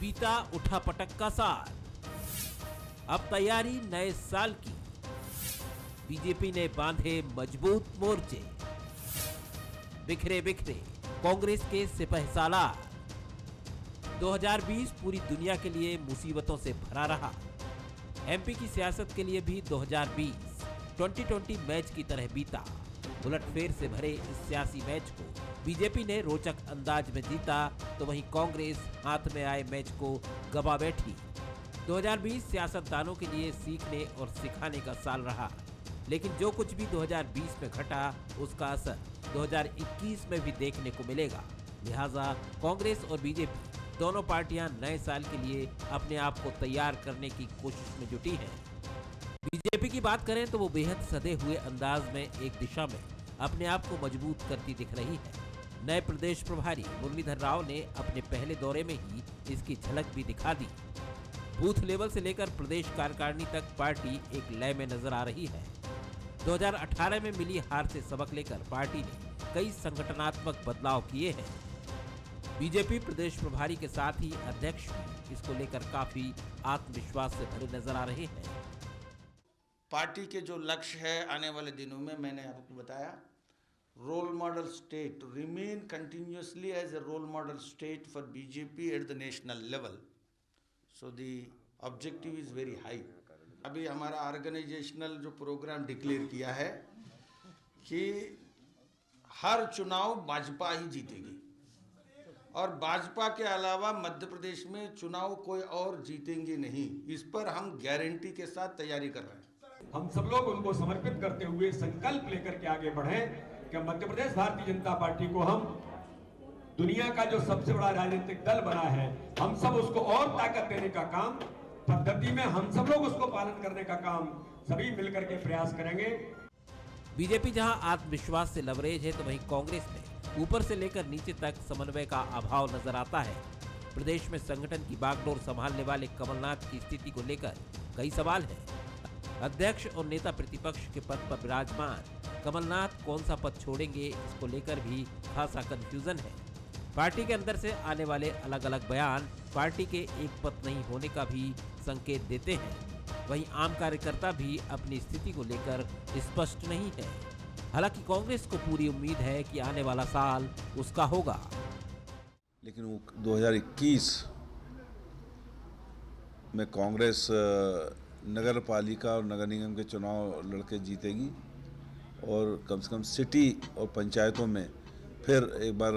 बीता उठापटक का साल, अब तैयारी नए साल की। बीजेपी ने बांधे मजबूत मोर्चे, बिखरे बिखरे कांग्रेस के सिपहसालार। 2020 पूरी दुनिया के लिए मुसीबतों से भरा रहा। एमपी की सियासत के लिए भी 2020 2020 मैच की तरह बीता। उलटफेर से भरे इस सियासी मैच को बीजेपी ने रोचक अंदाज में जीता, तो वहीं कांग्रेस हाथ में आए मैच को गवा बैठी। 2020 सियासतदानों के लिए सीखने और सिखाने का साल रहा, लेकिन जो कुछ भी 2020 में घटा उसका असर 2021 में भी देखने को मिलेगा। लिहाजा कांग्रेस और बीजेपी दोनों पार्टियां नए साल के लिए अपने आप को तैयार करने की कोशिश में जुटी हैं। बीजेपी की बात करें तो वो बेहद सधे हुए अंदाज में एक दिशा में अपने आप को मजबूत करती दिख रही है। नए प्रदेश प्रभारी मुरलीधर राव ने अपने पहले दौरे में ही इसकी झलक भी दिखा दी। बूथ लेवल से लेकर प्रदेश कार्यकारिणी तक पार्टी एक लय में नजर आ रही है। 2018 में मिली हार से सबक लेकर पार्टी ने कई संगठनात्मक बदलाव किए हैं। बीजेपी प्रदेश प्रभारी के साथ ही अध्यक्ष भी इसको लेकर काफी आत्मविश्वास से भरे नजर आ रहे हैं। पार्टी के जो लक्ष्य है आने वाले दिनों में, मैंने आपको बताया, role model state, remain continuously as a role model state for BJP at the national level. So the objective is very high. अभी हमारा ऑर्गेनाइजेशनल जो प्रोग्राम डिक्लेयर किया है कि हर चुनाव भाजपा ही जीतेगी और भाजपा के अलावा मध्य प्रदेश में चुनाव कोई और जीतेंगे नहीं। इस पर हम गारंटी के साथ तैयारी कर रहे हैं। हम सब लोग उनको समर्पित करते हुए संकल्प लेकर के आगे बढ़े कि मध्य प्रदेश भारतीय जनता पार्टी को हम दुनिया का जो सबसे बड़ा राजनीतिक दल बना है, हम सब उसको और ताकत देने का काम पद्धति में हम सब लोग उसको पालन करने का काम सभी मिलकर के प्रयास करेंगे। बीजेपी जहां आत्मविश्वास से लवरेज है, तो वहीं कांग्रेस में ऊपर से लेकर नीचे तक समन्वय का अभाव नजर आता है। प्रदेश में संगठन की बागडोर संभालने वाले कमलनाथ की स्थिति को लेकर कई सवाल हैं। अध्यक्ष और नेता प्रतिपक्ष के पद पर विराजमान कमलनाथ कौन सा पद छोड़ेंगे, इसको लेकर भी खासा कंफ्यूजन है। पार्टी के अंदर से आने वाले अलग अलग बयान पार्टी के एक पद नहीं होने का भी संकेत देते हैं। वहीं आम कार्यकर्ता भी अपनी स्थिति को लेकर स्पष्ट नहीं है। हालांकि कांग्रेस को पूरी उम्मीद है कि आने वाला साल उसका होगा। लेकिन वो 2021 में कांग्रेस नगर पालिका और नगर निगम के चुनाव लड़के जीतेगी और कम से कम सिटी और पंचायतों में फिर एक बार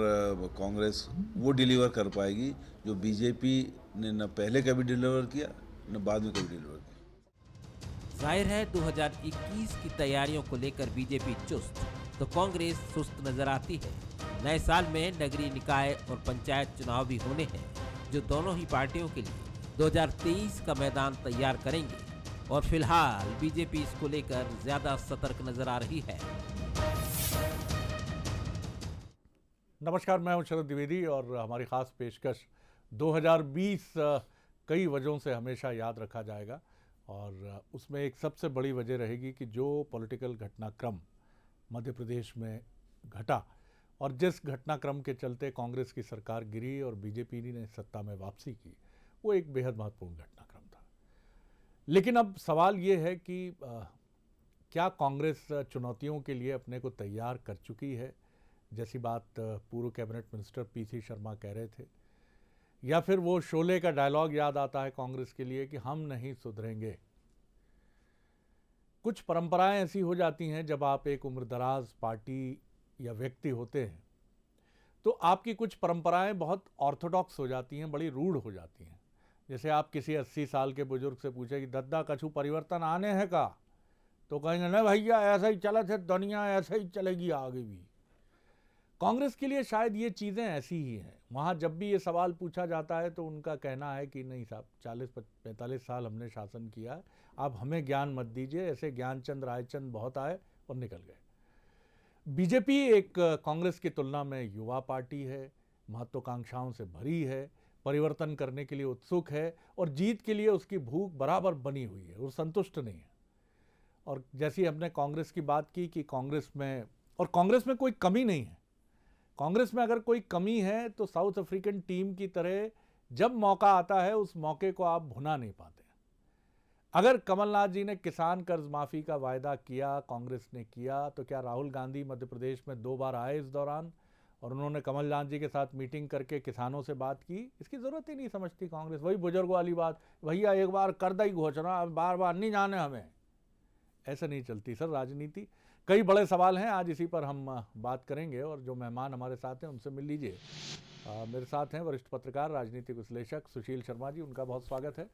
कांग्रेस वो डिलीवर कर पाएगी जो बीजेपी ने न पहले कभी डिलीवर किया न बाद में कभी डिलीवर किया। जाहिर है 2021 की तैयारियों को लेकर बीजेपी चुस्त तो कांग्रेस सुस्त नजर आती है। नए साल में नगरीय निकाय और पंचायत चुनाव भी होने हैं, जो दोनों ही पार्टियों के लिए 2023 का मैदान तैयार करेंगे और फिलहाल बीजेपी इसको लेकर ज्यादा सतर्क नजर आ रही है। नमस्कार, मैं हूं शरद द्विवेदी और हमारी खास पेशकश 2020 कई वजहों से हमेशा याद रखा जाएगा और उसमें एक सबसे बड़ी वजह रहेगी कि जो पॉलिटिकल घटनाक्रम मध्य प्रदेश में घटा और जिस घटनाक्रम के चलते कांग्रेस की सरकार गिरी और बीजेपी ने सत्ता में वापसी की, वो एक बेहद महत्वपूर्ण घटनाक्रम था। लेकिन अब सवाल ये है कि क्या कांग्रेस चुनौतियों के लिए अपने को तैयार कर चुकी है, जैसी बात पूर्व कैबिनेट मिनिस्टर पीसी शर्मा कह रहे थे, या फिर वो शोले का डायलॉग याद आता है कांग्रेस के लिए कि हम नहीं सुधरेंगे। कुछ परंपराएं ऐसी हो जाती हैं जब आप एक उम्रदराज पार्टी या व्यक्ति होते हैं तो आपकी कुछ परंपराएं बहुत ऑर्थोडॉक्स हो जाती हैं, बड़ी रूढ़ हो जाती हैं। जैसे आप किसी 80 साल के बुजुर्ग से पूछे कि दद्दा कछु परिवर्तन आने हैं का, तो कहेंगे नहीं भैया ऐसा ही चला थे, दुनिया ऐसे ही चलेगी आगे भी। कांग्रेस के लिए शायद ये चीज़ें ऐसी ही हैं। वहाँ जब भी ये सवाल पूछा जाता है तो उनका कहना है कि नहीं साहब, 40-45 साल हमने शासन किया है, आप हमें ज्ञान मत दीजिए। ऐसे ज्ञानचंद रायचंद बहुत आए और निकल गए। बीजेपी एक कांग्रेस की तुलना में युवा पार्टी है, महत्वाकांक्षाओं से भरी है, परिवर्तन करने के लिए उत्सुक है और जीत के लिए उसकी भूख बराबर बनी हुई है, वो संतुष्ट नहीं है। और जैसी हमने कांग्रेस की बात की कि कांग्रेस में कोई कमी नहीं है। कांग्रेस में अगर कोई कमी है तो साउथ अफ्रीकन टीम की तरह जब मौका आता है उस मौके को आप भुना नहीं पाते। अगर कमलनाथ जी ने किसान कर्ज माफी का वायदा किया, कांग्रेस ने किया, तो क्या राहुल गांधी मध्य प्रदेश में 2 बार आए इस दौरान और उन्होंने कमलनाथ जी के साथ मीटिंग करके किसानों से बात की? इसकी जरूरत ही नहीं समझती कांग्रेस। वही बुजुर्ग वाली बात, भैया एक बार कर दी घोषणा, बार बार नहीं जाने हमें। ऐसा नहीं चलती सर राजनीति। कई बड़े सवाल हैं, आज इसी पर हम बात करेंगे और जो मेहमान हमारे साथ हैं उनसे मिल लीजिए। मेरे साथ हैं वरिष्ठ पत्रकार, राजनीतिक विश्लेषक सुशील शर्मा जी, उनका बहुत स्वागत है।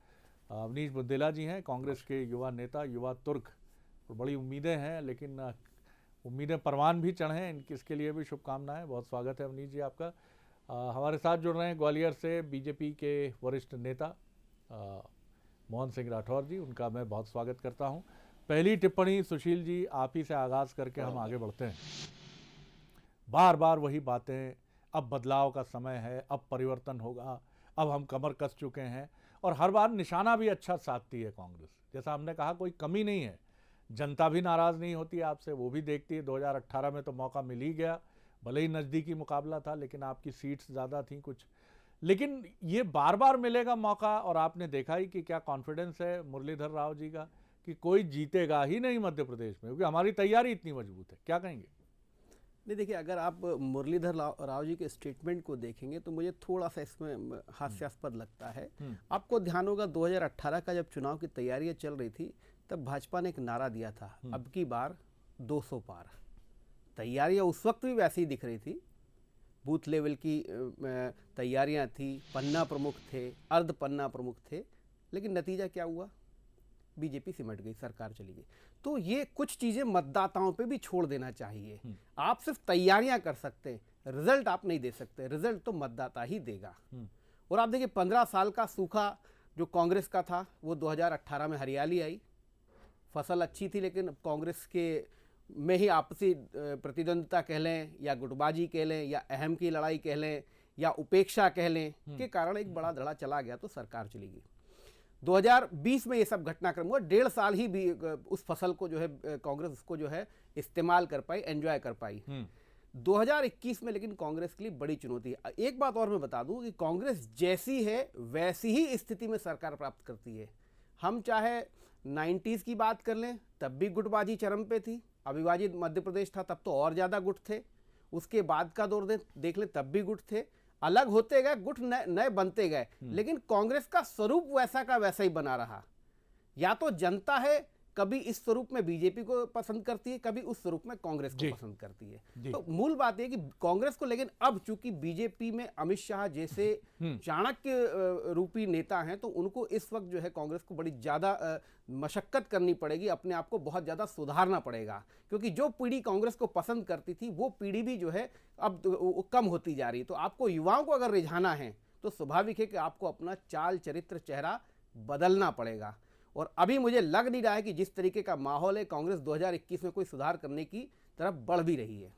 अवनीश बुंदेला जी हैं, कांग्रेस के युवा नेता, युवा तुर्क। और बड़ी उम्मीदें हैं, लेकिन उम्मीदें परवान भी चढ़े हैं, इसके लिए भी शुभकामनाएं। बहुत स्वागत है अवनीश जी आपका। हमारे साथ जुड़ रहे हैं ग्वालियर से बीजेपी के वरिष्ठ नेता मोहन सिंह राठौर जी, उनका मैं बहुत स्वागत करता हूं। पहली टिप्पणी सुशील जी आप ही से आगाज करके हम आगे बढ़ते हैं। बार बार वही बातें, अब बदलाव का समय है, अब परिवर्तन होगा, अब हम कमर कस चुके हैं, और हर बार निशाना भी अच्छा साधती है कांग्रेस। जैसा हमने कहा, कोई कमी नहीं है, जनता भी नाराज नहीं होती आपसे, वो भी देखती है। 2018 में तो मौका मिल ही गया, भले ही नज़दीकी मुकाबला था, लेकिन आपकी सीट्स ज़्यादा थी कुछ। लेकिन ये बार बार मिलेगा मौका, और आपने देखा ही कि क्या कॉन्फिडेंस है मुरलीधर राव जी का कि कोई जीतेगा ही नहीं मध्य प्रदेश में, क्योंकि हमारी तैयारी इतनी मजबूत है। क्या कहेंगे? नहीं, देखिए, अगर आप मुरलीधर राव जी के स्टेटमेंट को देखेंगे तो मुझे थोड़ा सा इसमें हास्यास्पद लगता है। आपको ध्यान होगा 2018 का जब चुनाव की तैयारियां चल रही थी, तब भाजपा ने एक नारा दिया था, अब की बार 200 पार। तैयारियां उस वक्त भी वैसे ही दिख रही थी, बूथ लेवल की तैयारियां थी, पन्ना प्रमुख थे, अर्ध पन्ना प्रमुख थे, लेकिन नतीजा क्या हुआ? बीजेपी सिमट गई, सरकार चली गई। तो ये कुछ चीजें मतदाताओं पे भी छोड़ देना चाहिए। आप सिर्फ तैयारियां कर सकते हैं, रिजल्ट आप नहीं दे सकते, रिजल्ट तो मतदाता ही देगा। और आप देखिए, 15 साल का सूखा जो कांग्रेस का था, वो 2018 में हरियाली आई, फसल अच्छी थी, लेकिन कांग्रेस के में ही आपसी प्रतिद्वंदिता कह लें, या गुटबाजी कह लें, या अहम की लड़ाई कह लें, या उपेक्षा कह लें, के कारण एक बड़ा धड़ा चला गया, तो सरकार चली गई। 2020 में ये सब घटनाक्रम हुआ। 1.5 साल ही भी उस फसल को जो है कांग्रेस उसको जो है इस्तेमाल कर पाई, एंजॉय कर पाई। 2021 में लेकिन कांग्रेस के लिए बड़ी चुनौती है। एक बात और मैं बता दूं कि कांग्रेस जैसी है वैसी ही स्थिति में सरकार प्राप्त करती है। हम चाहे 90s की बात कर लें, तब भी गुटबाजी चरम पे थी, अविभाजित मध्य प्रदेश था, तब तो और ज्यादा गुट थे। उसके बाद का दौर देख ले, तब भी गुट थे। अलग होते गए गुट, नए बनते गए, लेकिन कांग्रेस का स्वरूप वैसा का वैसा ही बना रहा। या तो जनता है, कभी इस स्वरूप में बीजेपी को पसंद करती है, कभी उस स्वरूप में कांग्रेस को पसंद करती है। तो मूल बात यह कि कांग्रेस को, लेकिन अब चूंकि बीजेपी में अमित शाह जैसे चाणक्य रूपी नेता हैं, तो उनको इस वक्त जो है कांग्रेस को बड़ी ज्यादा मशक्कत करनी पड़ेगी, अपने आप को बहुत ज्यादा सुधारना पड़ेगा, क्योंकि जो पीढ़ी कांग्रेस को पसंद करती थी, वो पीढ़ी भी जो है अब कम होती जा रही है। तो आपको युवाओं को अगर रिझाना है, तो स्वाभाविक है कि आपको अपना चाल चरित्र चेहरा बदलना पड़ेगा। और अभी मुझे लग नहीं रहा है कि जिस तरीके का माहौल है, कांग्रेस 2021 में कोई सुधार करने की तरफ बढ़ भी रही है।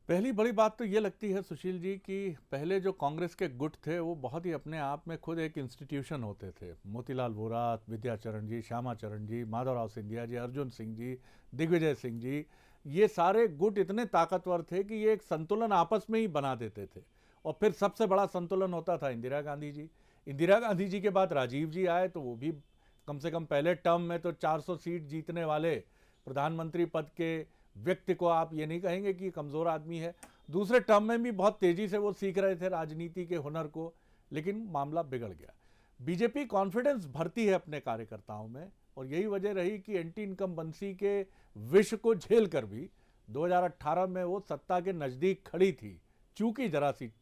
पहली बड़ी बात तो ये लगती है सुशील जी कि पहले जो कांग्रेस के गुट थे, वो बहुत ही अपने आप में खुद एक इंस्टीट्यूशन होते थे। मोतीलाल वोरा, विद्याचरण जी, श्यामाचरण जी, माधवराव सिंधिया जी, अर्जुन सिंह जी, दिग्विजय सिंह जी, ये सारे गुट इतने ताकतवर थे कि ये एक संतुलन आपस में ही बना देते थे। और फिर सबसे बड़ा संतुलन होता था इंदिरा गांधी जी। इंदिरा गांधी जी के बाद राजीव जी आए, तो वो भी कम से कम पहले टर्म में तो 400 सीट जीतने वाले प्रधानमंत्री पद के व्यक्ति को आप ये नहीं कहेंगे कि कमज़ोर आदमी है। दूसरे टर्म में भी बहुत तेज़ी से वो सीख रहे थे राजनीति के हुनर को, लेकिन मामला बिगड़ गया। बीजेपी कॉन्फिडेंस भरती है अपने कार्यकर्ताओं में, और यही वजह रही कि एंटी इनकम्बेंसी के विष को झेल कर भी 2018 में वो सत्ता के नज़दीक खड़ी थी, चूंकि जरा सी।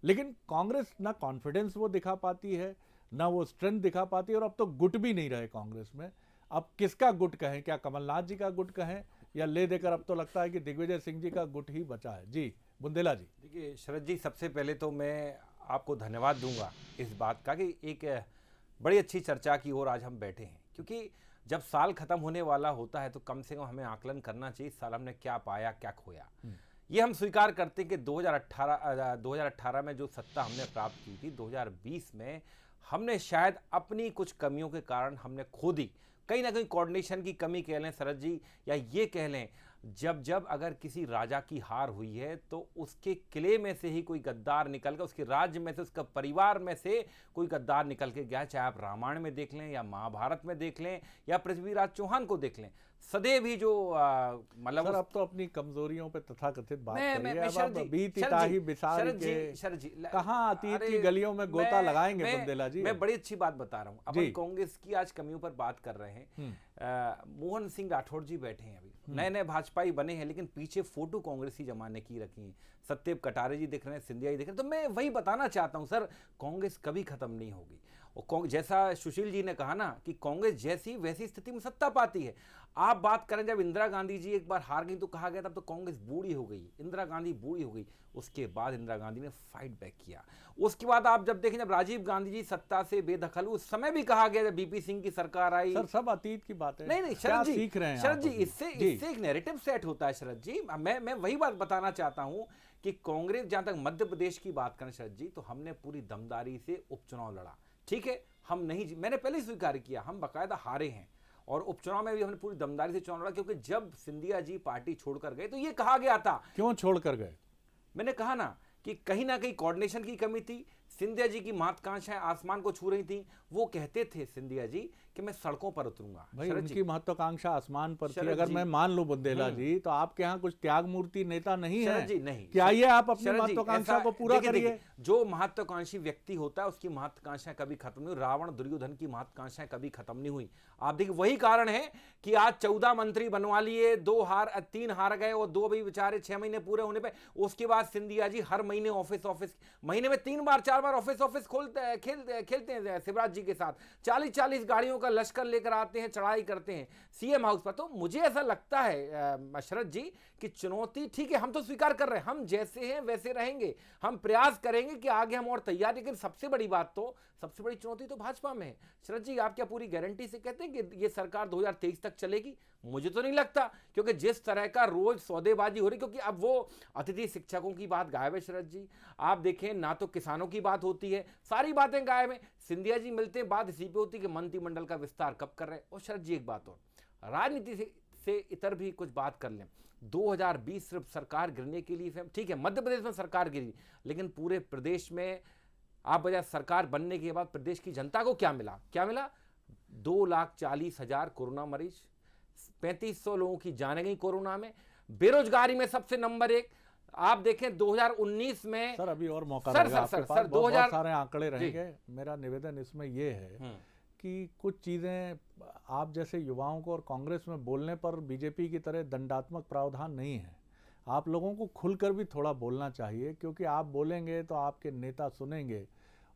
लेकिन कांग्रेस ना कॉन्फिडेंस वो दिखा पाती है, ना वो स्ट्रेंथ दिखा पाती है, और अब तो गुट भी नहीं रहे कांग्रेस में। अब किसका गुट कहें? क्या कमलनाथ जी का गुट कहें, या ले देकर अब तो लगता है कि दिग्विजय सिंह जी का गुट ही बचा है? जी बुंदेला जी। देखिए शरद जी, सबसे पहले तो मैं आपको धन्यवाद दूंगा इस बात का कि एक बड़ी अच्छी चर्चा की ओर आज हम बैठे हैं, क्योंकि जब साल खत्म होने वाला होता है तो कम से कम हमें आकलन करना चाहिए इस साल हमने क्या पाया, क्या खोया। ये हम स्वीकार करते हैं कि 2018 में जो सत्ता हमने प्राप्त की थी, 2020 में हमने शायद अपनी कुछ कमियों के कारण हमने खो दी। कहीं ना कहीं कोऑर्डिनेशन की कमी कह लें शरद जी, या ये कह लें जब जब अगर किसी राजा की हार हुई है तो उसके किले में से ही कोई गद्दार निकल कर, उसके राज्य में से, उसका परिवार में से कोई गद्दार निकल के गया, चाहे आप रामायण में देख लें या महाभारत में देख लें या पृथ्वीराज चौहान को देख लें, सदैव ही जो मतलब अब तो अपनी कमजोरियों पे तथाकथित बात करिए। कहाँ अतीत की गलियों में गोता लगाएंगे बुंदेला जी? मैं बड़ी अच्छी बात बता रहा हूँ। अपन कांग्रेस की आज कमियों पर बात कर रहे हैं। मोहन सिंह राठौड़ जी बैठे हैं, अभी नए नए भाजपाई बने हैं, लेकिन पीछे फोटो कांग्रेसी जमाने की रखी है। सत्यदेव कटारे जी दिख रहे हैं, सिंधिया जी दिख रहे हैं। तो मैं वही बताना चाहता हूं सर, कांग्रेस कभी खत्म नहीं होगी। और जैसा सुशील जी ने कहा ना कि कांग्रेस जैसी वैसी स्थिति में सत्ता पाती है। आप बात करें, जब इंदिरा गांधी जी एक बार हार गई तो कहा गया तब तो कांग्रेस बूढ़ी हो गई, इंदिरा गांधी बूढ़ी हो गई। उसके बाद इंदिरा गांधी ने फाइट बैक किया। उसके बाद आप जब देखें, जब राजीव गांधी जी सत्ता से बेदखल, उस समय भी कहा गया, जब बीपी सिंह की सरकार आई। सर सब अतीत की बात है। नहीं शरद जी, सीख रहे हैं शरद जी, इससे एक नैरेटिव सेट होता है शरद जी। मैं वही बात बताना चाहता हूं कि कांग्रेस, जहां तक मध्य प्रदेश की बात करें शरद जी, तो हमने पूरी दमदारी से उपचुनाव लड़ा। ठीक है, हम नहीं, मैंने पहले ही स्वीकार किया, हम बाकायदा हारे हैं और उपचुनाव में भी हमने पूरी दमदारी से चुनाव लड़ा। क्योंकि जब सिंधिया जी पार्टी छोड़कर गए तो ये कहा गया था। क्यों छोड़कर गए? मैंने कहा ना कि कहीं ना कहीं कोऑर्डिनेशन की कमी थी। सिंधिया जी की महत्वाकांक्षाएं आसमान को छू रही थी। वो कहते थे सिंधिया जी कि मैं सड़कों पर उतरूंगा। भाई उनकी महत्वाकांक्षा आसमान पर थी। अगर मैं मान लूं बुंदेला जी, तो आपके यहाँ कुछ त्याग मूर्ति नेता नहीं है जी? नहीं, कि आइए आप अपनी महत्वाकांक्षा को पूरा करिए। जो महत्वाकांक्षी व्यक्ति होता है उसकी महत्वाकांक्षाएं कभी खत्म नहीं हुई। रावण दुर्योधन की महत्वाकांक्षाएं कभी खत्म नहीं हुई। आप देखिए, वही कारण है कि आज 14 मंत्री बनवा लिए, 3 हार गए और 2 भी बेचारे 6 महीने पूरे होने पे। उसके बाद सिंधिया जी हर महीने ऑफिस महीने में 3 बार 4 बार ऑफिस खेलते हैं शिवराज जी के साथ। 40 गाड़ियों का लश्कर लेकर आते हैं, चढ़ाई करते हैं सीएम हाउस पर। तो मुझे ऐसा लगता है शरद जी कि चुनौती, ठीक है, हम तो स्वीकार कर रहे हैं, हम जैसे हैं वैसे रहेंगे, हम प्रयास करेंगे कि आगे हम और तैयार। लेकिन सबसे बड़ी चुनौती तो भाजपा में है। शरद जी, आप क्या पूरी गारंटी से कहते हैं कि ये सरकार 2023 तक चलेगी? मुझे तो नहीं लगता, क्योंकि जिस तरह का रोज सौदेबाजी हो रही, क्योंकि अब वो अतिथि शिक्षकों की बात गायब है शरद जी। आप देखें, ना तो किसानों की बात होती है, सारी बातें गायब हैं। सिंधिया जी मिलते हैं, बात इसी पे होती है कि मंत्रिमंडल का विस्तार कब कर रहे हैं। और शरद जी एक बात और, राजनीति से इतर भी कुछ बात कर लें। 2020 सिर्फ सरकार गिरने के लिए, ठीक है मध्य प्रदेश में सरकार गिरी, लेकिन पूरे प्रदेश में आप बजाय सरकार बनने के बाद प्रदेश की जनता को क्या मिला? 2,40,000 कोरोना मरीज, 3500 लोगों की जाने गई कोरोना में, बेरोजगारी में सबसे नंबर 1। आप देखें 2019 में सर, अभी और मौका रहेगा आपके पास, बहुत सारे आंकड़े रहेंगे। मेरा निवेदन इसमें यह है कि कुछ चीजें आप जैसे युवाओं को और कांग्रेस में बोलने पर बीजेपी की तरह दंडात्मक प्रावधान नहीं है। आप लोगों को खुलकर भी थोड़ा बोलना चाहिए, क्योंकि आप बोलेंगे तो आपके नेता सुनेंगे।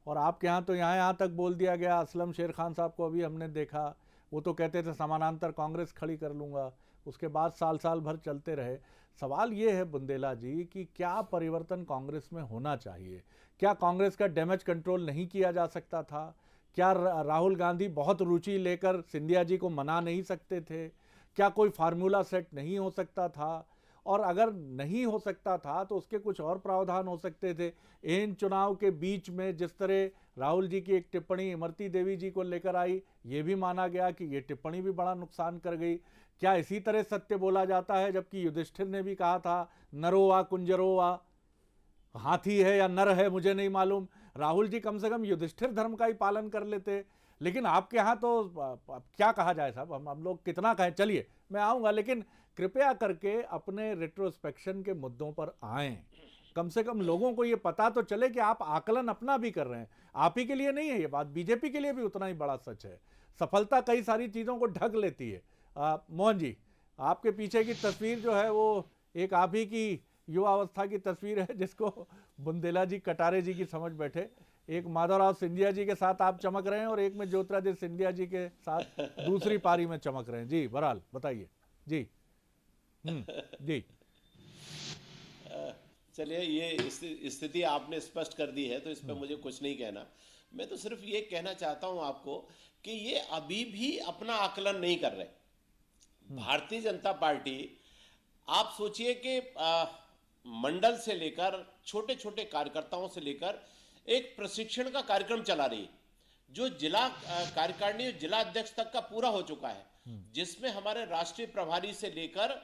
और आपके यहाँ तो यहाँ तक बोल दिया गया। असलम शेर खान साहब को अभी हमने देखा, वो तो कहते थे समानांतर कांग्रेस खड़ी कर लूँगा, उसके बाद साल भर चलते रहे। सवाल ये है बुंदेला जी कि क्या परिवर्तन कांग्रेस में होना चाहिए? क्या कांग्रेस का डैमेज कंट्रोल नहीं किया जा सकता था? क्या राहुल गांधी बहुत रुचि लेकर सिंधिया जी को मना नहीं सकते थे? क्या कोई फार्मूला सेट नहीं हो सकता था? और अगर नहीं हो सकता था तो उसके कुछ और प्रावधान हो सकते थे। इन चुनाव के बीच में जिस तरह राहुल जी की एक टिप्पणी इमरती देवी जी को लेकर आई, ये भी माना गया कि ये टिप्पणी भी बड़ा नुकसान कर गई। क्या इसी तरह सत्य बोला जाता है? जबकि युधिष्ठिर ने भी कहा था नरोवा कुंजरोवा, हाथी है या नर है मुझे नहीं मालूम। राहुल जी कम से कम युधिष्ठिर धर्म का ही पालन कर लेते। लेकिन आपके यहाँ तो क्या कहा जाए साहब, हम लोग कितना कहें। चलिए मैं आऊँगा, लेकिन कृपया करके अपने रेट्रोस्पेक्शन के मुद्दों पर आएं। कम से कम लोगों को ये पता तो चले कि आप आकलन अपना भी कर रहे हैं। आप ही के लिए नहीं है ये बात, बीजेपी के लिए भी उतना ही बड़ा सच है। सफलता कई सारी चीज़ों को ढक लेती है। मोहन जी, आपके पीछे की तस्वीर जो है वो एक आप ही की युवावस्था की तस्वीर है, जिसको बुंदेला जी कटारे जी की समझ बैठे। एक माधवराव सिंधिया जी के साथ आप चमक रहे हैं और एक में ज्योतिरादित्य सिंधिया जी के साथ दूसरी पारी में चमक रहे हैं। जी बहरहाल बताइए। जी जी चलिए, ये स्थिति आपने स्पष्ट कर दी है तो इस पर मुझे कुछ नहीं कहना। मैं तो सिर्फ ये कहना चाहता हूं आपको कि ये अभी भी अपना आकलन नहीं कर रहे। भारतीय जनता पार्टी, आप सोचिए कि मंडल से लेकर छोटे छोटे कार्यकर्ताओं से लेकर एक प्रशिक्षण का कार्यक्रम चला रही है, जो जिला कार्यकारिणी जिला अध्यक्ष तक का पूरा हो चुका है, जिसमें हमारे राष्ट्रीय प्रभारी से लेकर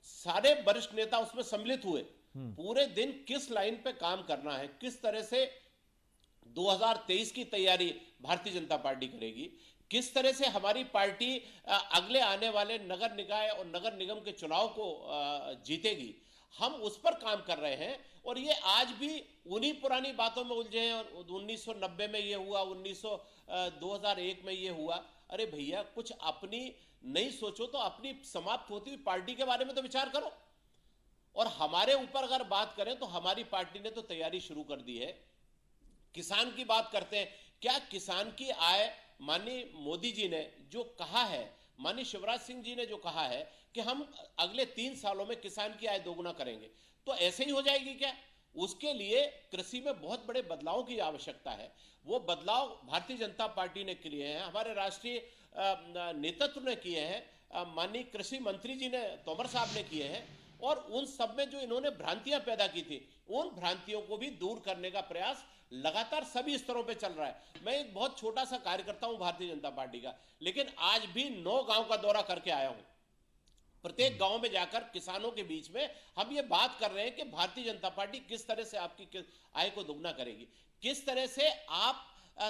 सारे वरिष्ठ नेता उसमें सम्मिलित हुए। पूरे दिन किस लाइन पे काम करना है, किस तरह से 2023 की तैयारी भारतीय जनता पार्टी करेगी, किस तरह से हमारी पार्टी अगले आने वाले नगर निकाय और नगर निगम के चुनाव को जीतेगी, हम उस पर काम कर रहे हैं। और ये आज भी उन्हीं पुरानी बातों में उलझे हैं। 1990 में ये हुआ, 2001 में ये हुआ। अरे भैया, कुछ अपनी नहीं सोचो तो अपनी समाप्त होती हुई पार्टी के बारे में तो विचार करो। और हमारे ऊपर अगर बात करें तो हमारी पार्टी ने तो तैयारी शुरू कर दी है। किसान की बात करते हैं, क्या किसान की आय, माननीय मोदी जी ने जो कहा है, माननीय शिवराज सिंह जी ने जो कहा है कि हम अगले 3 सालों में किसान की आय दोगुना करेंगे, तो ऐसे ही हो जाएगी क्या? उसके लिए कृषि में बहुत बड़े बदलावों की आवश्यकता है। वो बदलाव भारतीय जनता पार्टी ने किए हैं, हमारे राष्ट्रीय नेतृत्व ने किए हैं, माननीय कृषि मंत्री जी ने, तोमर साहब ने किए हैं। और उन सब में जो इन्होंने भ्रांतियां पैदा की थी, उन भ्रांतियों को भी दूर करने का प्रयास लगातार सभी स्तरों पे चल रहा है। मैं एक बहुत छोटा सा कार्यकर्ता हूं भारतीय जनता पार्टी का, लेकिन आज भी 9 गांव का दौरा करके आया हूं। प्रत्येक गांव में जाकर किसानों के बीच में हम ये बात कर रहे हैं कि भारतीय जनता पार्टी किस तरह से आपकी आय को दुगना करेगी, किस तरह से आप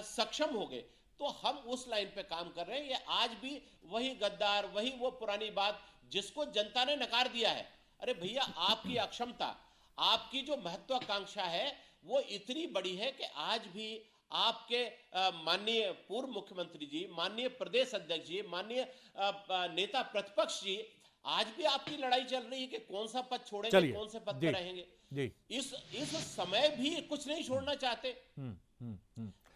सक्षम हो गए। तो हम उस लाइन पे काम कर रहे हैं। ये आज भी वही गद्दार, वही वो पुरानी बात जिसको जनता ने नकार दिया है। अरे भैया, आपकी अक्षमता, आपकी जो महत्वाकांक्षा है वो इतनी बड़ी है कि आज भी आपके माननीय पूर्व मुख्यमंत्री जी, माननीय प्रदेश अध्यक्ष जी, माननीय नेता प्रतिपक्ष जी, आज भी आपकी लड़ाई चल रही है कि कौन सा पद छोड़ेंगे, कौन से पद पर रहेंगे। इस समय भी कुछ नहीं छोड़ना चाहते।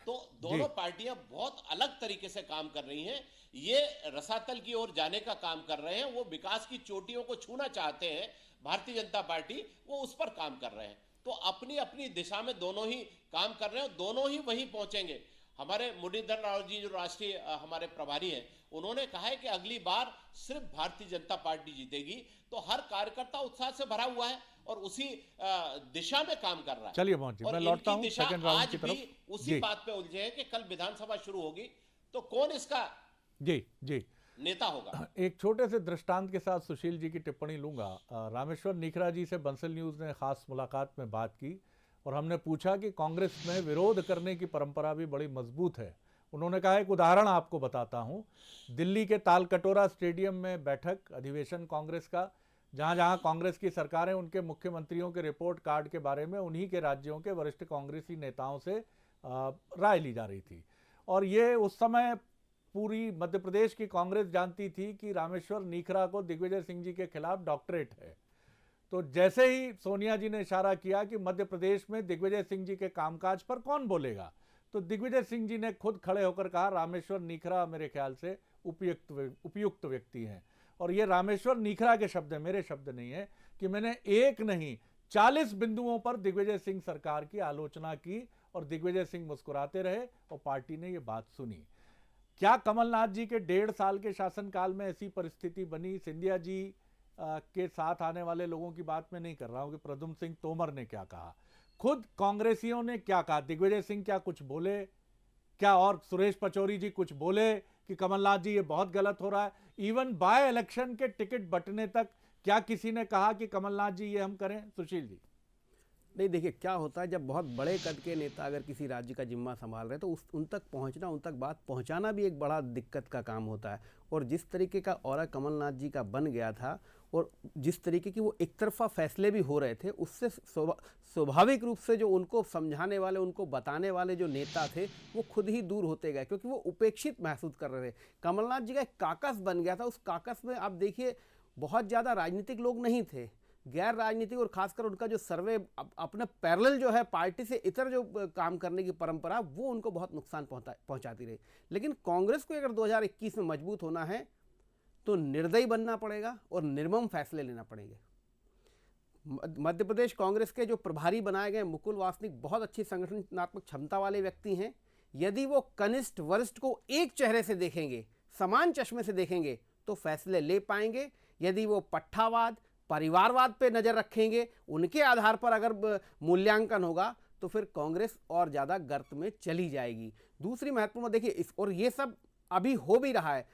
तो दोनों पार्टियां बहुत अलग तरीके से काम कर रही हैं। ये रसातल की ओर जाने का काम कर रहे हैं, वो विकास की चोटियों को छूना चाहते हैं। भारतीय जनता पार्टी वो उस पर काम कर रहे हैं। तो अपनी अपनी दिशा में दोनों ही काम कर रहे हैं, दोनों ही वहीं पहुंचेंगे। हमारे मुरलीधर राव जी जो राष्ट्रीय हमारे प्रभारी हैं, उन्होंने कहा है कि अगली बार सिर्फ भारतीय जनता पार्टी जीतेगी। तो हर कार्यकर्ता उत्साह से भरा हुआ है और उसी दिशा में काम कर रहा है। चलिए मोहन जी, मैं लौटता हूं सेकंड राउंड की तरफ। आज भी उसी बात पे उलझे हैं कि कल विधानसभा शुरू होगी तो कौन इसका जी नेता होगा। एक छोटे से दृष्टांत के साथ सुशील जी की टिप्पणी लूंगा। रामेश्वर नीखरा जी से बंसल न्यूज ने खास मुलाकात में बात की और हमने पूछा कि कांग्रेस में विरोध करने की परंपरा भी बड़ी मजबूत है। उन्होंने कहा, एक उदाहरण आपको बताता हूं। दिल्ली के तालकटोरा स्टेडियम में बैठक अधिवेशन कांग्रेस का, जहां जहां कांग्रेस की सरकारें उनके मुख्यमंत्रियों के रिपोर्ट कार्ड के बारे में उन्हीं के राज्यों के वरिष्ठ कांग्रेसी नेताओं से राय ली जा रही थी। और ये उस समय पूरी मध्य प्रदेश की कांग्रेस जानती थी कि रामेश्वर नीखरा को दिग्विजय सिंह जी के खिलाफ डॉक्टरेट है। तो जैसे ही सोनिया जी ने इशारा किया कि मध्य प्रदेश में दिग्विजय सिंह जी के कामकाज पर कौन बोलेगा, तो दिग्विजय सिंह जी ने खुद खड़े होकर कहा, रामेश्वर नीखरा मेरे ख्याल से उपयुक्त व्यक्ति हैं। और ये रामेश्वर नीखरा के शब्द है, मेरे शब्द नहीं है, कि मैंने एक नहीं 40 बिंदुओं पर दिग्विजय सिंह सरकार की आलोचना की और दिग्विजय सिंह मुस्कुराते रहे और पार्टी ने ये बात सुनी। क्या कमलनाथ जी के 1.5 साल के शासनकाल में ऐसी परिस्थिति बनी? सिंधिया जी के साथ आने वाले लोगों की बात में नहीं कर रहा हूं कि प्रद्युम्न सिंह तोमर ने क्या कहा, खुद कांग्रेसियों ने क्या कहा, दिग्विजय सिंह क्या कुछ बोले क्या, और सुरेश पचौरी जी कुछ बोले कि कमलनाथ जी ये बहुत गलत हो रहा है? इवन बाय इलेक्शन के टिकट बंटने तक क्या किसी ने कहा कि कमलनाथ जी ये हम करें? सुशील जी। नहीं, देखिए क्या होता है, जब बहुत बड़े कद के नेता अगर किसी राज्य का जिम्मा संभाल रहे हैं तो उन तक पहुंचना, उन तक बात पहुंचाना भी एक बड़ा दिक्कत का काम होता है। और जिस तरीके का ऑरा कमलनाथ जी का बन गया था और जिस तरीके की वो एक तरफा फैसले भी हो रहे थे, उससे स्वाभाविक रूप से जो उनको समझाने वाले, उनको बताने वाले जो नेता थे वो खुद ही दूर होते गए, क्योंकि वो उपेक्षित महसूस कर रहे थे। कमलनाथ जी का एक काकस बन गया था। उस काकस में आप देखिए बहुत ज़्यादा राजनीतिक लोग नहीं थे, गैर राजनीतिक, और खासकर उनका जो सर्वे अपने पैरेलल जो है पार्टी से इतर जो काम करने की परंपरा, वो उनको बहुत नुकसान पहुंचाती रही। लेकिन कांग्रेस को अगर 2021 में मजबूत होना है तो निर्दयी बनना पड़ेगा और निर्मम फैसले लेना पड़ेंगे। मध्य प्रदेश कांग्रेस के जो प्रभारी बनाए गए मुकुल वासनिक बहुत अच्छी संगठनात्मक क्षमता वाले व्यक्ति हैं। यदि वो कनिष्ठ वरिष्ठ को एक चेहरे से देखेंगे, समान चश्मे से देखेंगे, तो फैसले ले पाएंगे। यदि वो पट्टावाद, परिवारवाद पे नज़र रखेंगे, उनके आधार पर अगर मूल्यांकन होगा तो फिर कांग्रेस और ज़्यादा गर्त में चली जाएगी। दूसरी महत्वपूर्ण देखिए और ये सब अभी हो भी रहा है।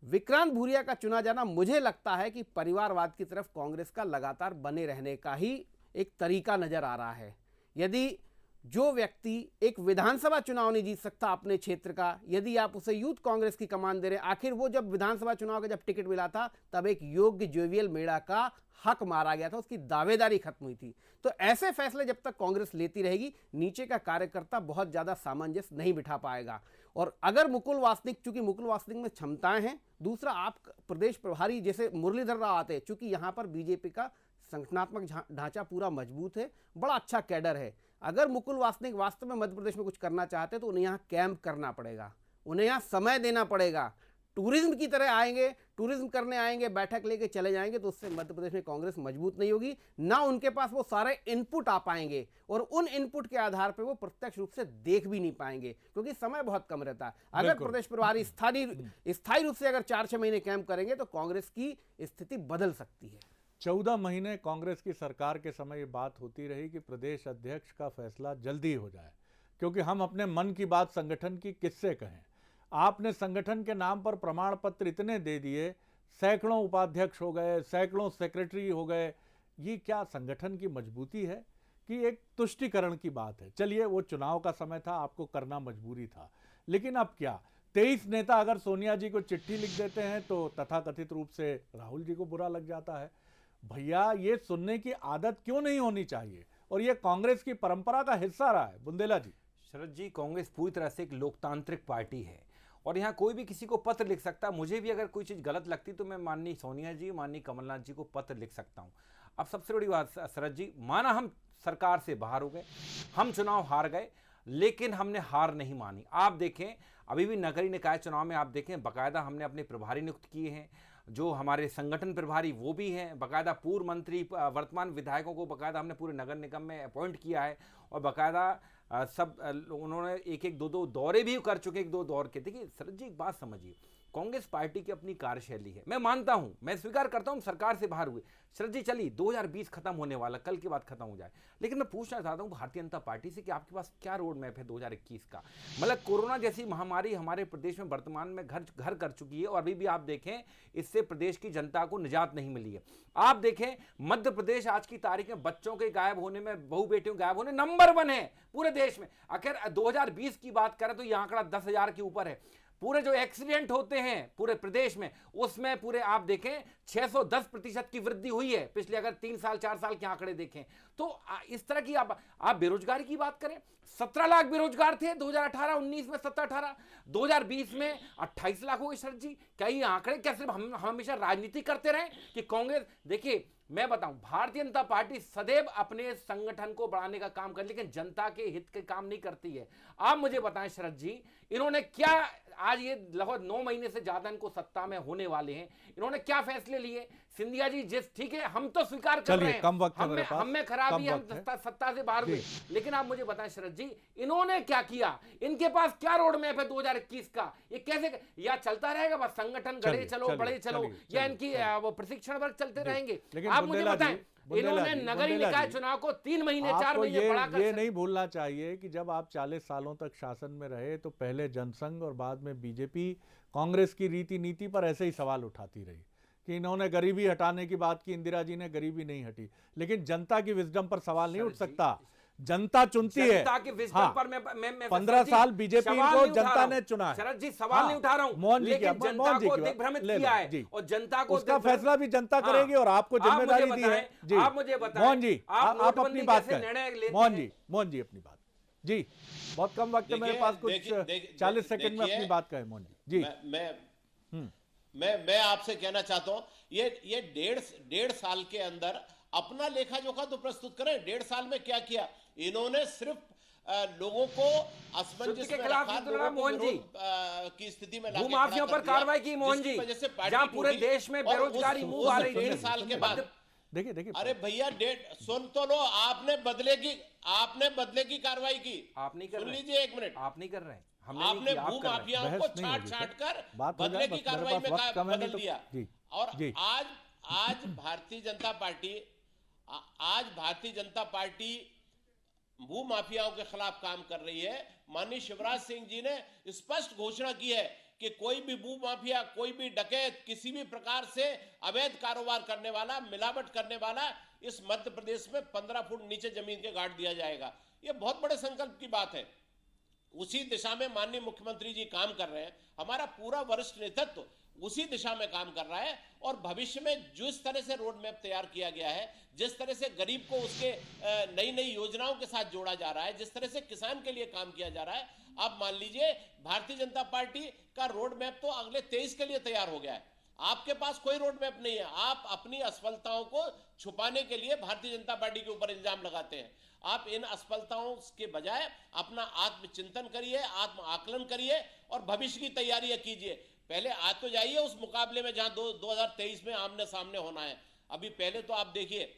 विक्रांत भूरिया का चुना जाना मुझे लगता है कि परिवारवाद की तरफ कांग्रेस का लगातार बने रहने का ही एक तरीका नजर आ रहा है। यदि जो व्यक्ति एक विधानसभा चुनाव नहीं जीत सकता अपने क्षेत्र का, यदि आप उसे यूथ कांग्रेस की कमान दे रहे, आखिर वो जब विधानसभा चुनाव का जब टिकट मिला था तब एक योग्य जोवियल मेड़ा का हक मारा गया था, उसकी दावेदारी खत्म हुई थी। तो ऐसे फैसले जब तक कांग्रेस लेती रहेगी, नीचे का कार्यकर्ता बहुत ज्यादा सामंजस्य नहीं बिठा पाएगा। और अगर मुकुल वासनिक, चूंकि मुकुल वासनिक में क्षमताएं हैं, दूसरा आप प्रदेश प्रभारी जैसे मुरलीधर राव आते हैं, चूंकि यहां पर बीजेपी का संगठनात्मक ढांचा पूरा मजबूत है, बड़ा अच्छा कैडर है। अगर मुकुल वासनिक वास्तव में मध्य प्रदेश में कुछ करना चाहते हैं तो उन्हें यहाँ कैंप करना पड़ेगा, उन्हें यहाँ समय देना पड़ेगा। टूरिज्म की तरह आएंगे, टूरिज्म करने आएंगे, बैठक लेके चले जाएंगे, तो उससे मध्य प्रदेश में कांग्रेस मजबूत नहीं होगी, ना उनके पास वो सारे इनपुट आ पाएंगे, और उन इनपुट के आधार पर वो प्रत्यक्ष रूप से देख भी नहीं पाएंगे, क्योंकि समय बहुत कम रहता है। अगर प्रदेश प्रभारी स्थायी रूप से अगर 4-6 महीने कैंप करेंगे तो कांग्रेस की स्थिति बदल सकती है। 14 महीने कांग्रेस की सरकार के समय ये बात होती रही कि प्रदेश अध्यक्ष का फैसला जल्दी हो जाए, क्योंकि हम अपने मन की बात संगठन की किससे कहें। आपने संगठन के नाम पर प्रमाण पत्र इतने दे दिए, सैकड़ों उपाध्यक्ष हो गए, सैकड़ों सेक्रेटरी हो गए। ये क्या संगठन की मजबूती है कि एक तुष्टिकरण की बात है? चलिए, वो चुनाव का समय था, आपको करना मजबूरी था, लेकिन अब क्या 23 नेता अगर सोनिया जी को चिट्ठी लिख देते हैं तो तथाकथित रूप से राहुल जी को बुरा लग जाता है। भैया, ये सुनने की आदत क्यों नहीं होनी चाहिए, और ये कांग्रेस की परंपरा का हिस्सा रहा है। बुंदेला जी। शरद जी, कांग्रेस पूरी तरह से एक लोकतांत्रिक पार्टी है और यहाँ कोई भी किसी को पत्र लिख सकता है। मुझे भी अगर कोई चीज़ गलत लगती तो मैं माननीय सोनिया जी, माननीय कमलनाथ जी को पत्र लिख सकता हूँ। अब सबसे बड़ी बात शरद जी, माना हम सरकार से बाहर हो गए, हम चुनाव हार गए, लेकिन हमने हार नहीं मानी। आप देखें, अभी भी नगरीय निकाय चुनाव में आप देखें, बाकायदा हमने अपने प्रभारी नियुक्त किए हैं, जो हमारे संगठन प्रभारी वो भी हैं, बाकायदा पूर्व मंत्री, वर्तमान विधायकों को बाकायदा हमने पूरे नगर निगम में अपॉइंट किया है, और बाकायदा सब उन्होंने एक दो दौरे भी कर चुके, 1-2 दौर के। देखिए शरद जी, एक बात समझिए, कांग्रेस पार्टी की अपनी कार्यशैली है, मैं मानता हूं, मैं स्वीकार करता हूं सरकार से बाहर हुए। शरद जी, चलिए 2020 खत्म होने वाला, कल के बाद खत्म हो जाए, लेकिन मैं पूछना चाहता हूं भारतीय जनता पार्टी से कि आपके पास क्या रोड मैप है 2021 का? मतलब कोरोना जैसी महामारी हमारे प्रदेश में वर्तमान में घर कर चुकी है, और अभी भी आप देखें इससे प्रदेश की जनता को निजात नहीं मिली है। आप देखें मध्य प्रदेश आज की तारीख में बच्चों के गायब होने में, बहु बेटियों गायब होने नंबर 1 है पूरे देश में। अगर 2020 की बात करें तो यह आंकड़ा 10,000 के ऊपर है। पूरे जो एक्सीडेंट होते हैं पूरे प्रदेश में, उसमें पूरे आप देखें 610% की वृद्धि हुई है पिछले अगर 3 साल 4 साल के आंकड़े देखें तो। इस तरह की आप बेरोजगारी की बात करें, 17 लाख बेरोजगार थे 2018-19 में, 17-18, 2020 में 28 लाख हो गए। शरद जी, क्या ये आंकड़े क्या सिर्फ हम हमेशा राजनीति करते रहे कि कांग्रेस? देखिए मैं बताऊं, भारतीय जनता पार्टी सदैव अपने संगठन को बढ़ाने का काम कर, लेकिन जनता के हित के काम नहीं करती है। आप मुझे बताएं शरद जी, इन्होंने क्या, आज ये लगभग 9 महीने से ज्यादा इनको सत्ता में होने वाले हैं, इन्होंने क्या फैसले लिए? सिंधिया जी, जिस ठीक है हम तो स्वीकार कर रहे हैं, कम वक्त हमें खराबी, हम सत्ता से बाहर हुए, लेकिन आप मुझे बताएं शरद जी, इन्होंने क्या किया? इनके पास क्या रोड मैप है 2021 का? ये कैसे, या चलता रहेगा बस संगठन गढ़े चलो बड़े चलो, या इनकी वो प्रशिक्षण वर्ग चलते रहेंगे? आप मुझे बताएं, इन्होंने नगरीय निकाय चुनाव को 3 महीने 4 महीने बढ़ाकर, ये नहीं भूलना चाहिए कि जब आप 40 सालों तक शासन में रहे तो पहले जनसंघ और बाद में बीजेपी कांग्रेस की रीति नीति पर ऐसे ही सवाल उठाती रही कि इन्होंने गरीबी हटाने की बात की, इंदिरा जी ने गरीबी नहीं हटी, लेकिन जनता की विजडम पर सवाल नहीं उठ सकता। जनता चुनती है। जनता की विजडम पर मैं 15 साल बीजेपी को जनता ने चुना है। शरद जी, सवाल नहीं उठा रहा हूं, मोहन जी, लेकिन जनता को दिग्भ्रमित किया है, और जनता को उसका फैसला भी जनता करेगी, और आपको जिम्मेदारी दी है। जी, आप मुझे बताएं, मोहन जी, आप अपनी बात करें। मोहन जी अपनी बात जी, बहुत कम वक्त है मेरे पास, कुछ 40 सेकंड में अपनी बात कहें मोहन जी। मैं आपसे कहना चाहता हूं, ये 1.5 साल के अंदर अपना लेखा जोखा तो प्रस्तुत करें। 1.5 साल में क्या किया इन्होंने? सिर्फ लोगों को असमंजस के खिलाफ मोहन जी की स्थिति में भूमाफियों पर कार्रवाई की मोहन जी, जहां पूरे देश में बेरोजगारी मुंह आ रही है 1.5 साल के बाद। देखिए अरे भैया, सुन तो लो, आपने बदले की कार्रवाई की, आप नहीं कर रहे। सुन लीजिए 1 मिनट, आप नहीं कर रहे, आपने भूमाफियाओं को छाट कर बदले की कार्रवाई में बदल दिया। और आज भारतीय जनता पार्टी भूमाफियाओं के खिलाफ काम कर रही है। माननीय शिवराज सिंह जी ने स्पष्ट घोषणा की है कि कोई भी भू माफिया, कोई भी डकैत, किसी भी प्रकार से अवैध कारोबार करने वाला, मिलावट करने वाला इस मध्य प्रदेश में 15 फुट नीचे जमीन के गाड़ दिया जाएगा। ये बहुत बड़े संकल्प की बात है। उसी दिशा में माननीय मुख्यमंत्री जी काम कर रहे हैं, हमारा पूरा वरिष्ठ नेतृत्व उसी दिशा में काम कर रहा है। और भविष्य में जिस तरह से रोड मैप तैयार किया गया है, जिस तरह से गरीब को उसके नई नई योजनाओं के साथ जोड़ा जा रहा है, जिस तरह से किसान के लिए काम किया जा रहा है, आप मान लीजिए भारतीय जनता पार्टी का रोड मैप तो अगले 23 के लिए तैयार हो गया है। आपके पास कोई रोड मैप नहीं है। आप अपनी असफलताओं को छुपाने के लिए भारतीय जनता पार्टी के ऊपर इल्जाम लगाते हैं। आप इन असफलताओं के बजाय अपना आत्मचिंतन करिए, आत्म आकलन करिए और भविष्य की तैयारियां कीजिए। पहले आज तो जाइए उस मुकाबले में जहां 2023 में आमने सामने होना है। अभी पहले तो आप देखिए,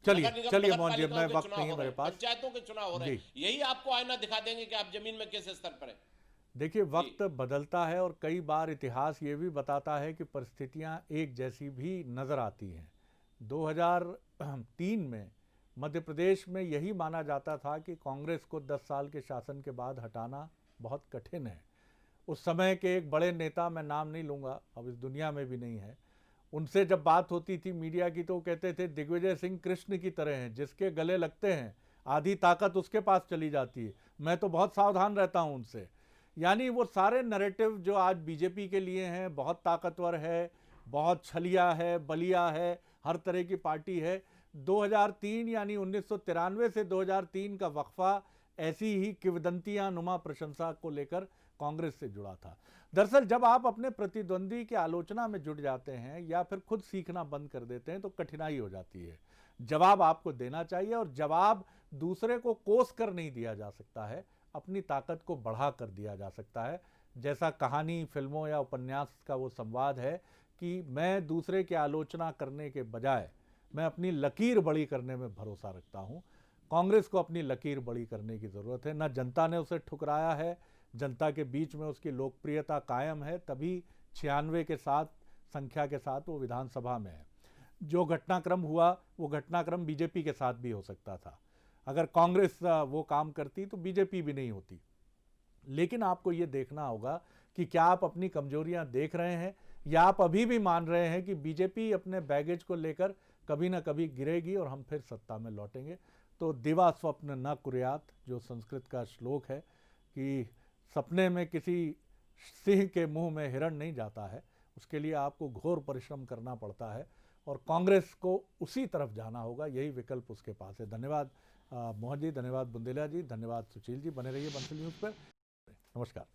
चलिए मोहन जी, मैं वक्त नहीं है मेरे पास, पंचायतों के चुनाव हो रहे हैं, यही आपको आईना दिखा देंगे कि आप जमीन में किस स्तर पर है। देखिए, वक्त बदलता है और कई बार इतिहास ये भी बताता है कि परिस्थितियां एक जैसी भी नजर आती हैं। 2003 में मध्य प्रदेश में यही माना जाता था कि कांग्रेस को 10 साल के शासन के बाद हटाना बहुत कठिन है। उस समय के एक बड़े नेता, मैं नाम नहीं लूँगा, अब इस दुनिया में भी नहीं है, उनसे जब बात होती थी मीडिया की तो कहते थे दिग्विजय सिंह कृष्ण की तरह हैं, जिसके गले लगते हैं आधी ताकत उसके पास चली जाती है। मैं तो बहुत सावधान रहता हूं उनसे। यानी वो सारे नैरेटिव जो आज बीजेपी के लिए हैं, बहुत ताकतवर है, बहुत छलिया है, बलिया है, हर तरह की पार्टी है। 2003 यानी 1993 से 2003 का वक्फा ऐसी ही किंवदंतियां नुमा प्रशंसा को लेकर कांग्रेस से जुड़ा था। दरअसल जब आप अपने प्रतिद्वंदी की आलोचना में जुट जाते हैं या फिर खुद सीखना बंद कर देते हैं तो कठिनाई हो जाती है। जवाब आपको देना चाहिए और जवाब दूसरे को कोस कर नहीं दिया जा सकता है, अपनी ताकत को बढ़ा कर दिया जा सकता है। जैसा कहानी, फिल्मों या उपन्यास का वो संवाद है कि मैं दूसरे की आलोचना करने के बजाय मैं अपनी लकीर बड़ी करने में भरोसा रखता हूँ। कांग्रेस को अपनी लकीर बड़ी करने की ज़रूरत है। न जनता ने उसे ठुकराया है, जनता के बीच में उसकी लोकप्रियता कायम है, तभी 96 के साथ संख्या के साथ वो विधानसभा में है। जो घटनाक्रम हुआ वो घटनाक्रम बीजेपी के साथ भी हो सकता था। अगर कांग्रेस वो काम करती तो बीजेपी भी नहीं होती। लेकिन आपको ये देखना होगा कि क्या आप अपनी कमजोरियां देख रहे हैं या आप अभी भी मान रहे हैं कि बीजेपी अपने बैगेज को लेकर कभी ना कभी गिरेगी और हम फिर सत्ता में लौटेंगे। तो दिवा स्वप्न न कुर्यात, जो संस्कृत का श्लोक है कि सपने में किसी सिंह के मुंह में हिरण नहीं जाता है, उसके लिए आपको घोर परिश्रम करना पड़ता है और कांग्रेस को उसी तरफ जाना होगा, यही विकल्प उसके पास है। धन्यवाद मोहन जी, धन्यवाद बुंदेला जी, धन्यवाद सुशील जी। बने रहिए बंसल न्यूज़ पर। नमस्कार।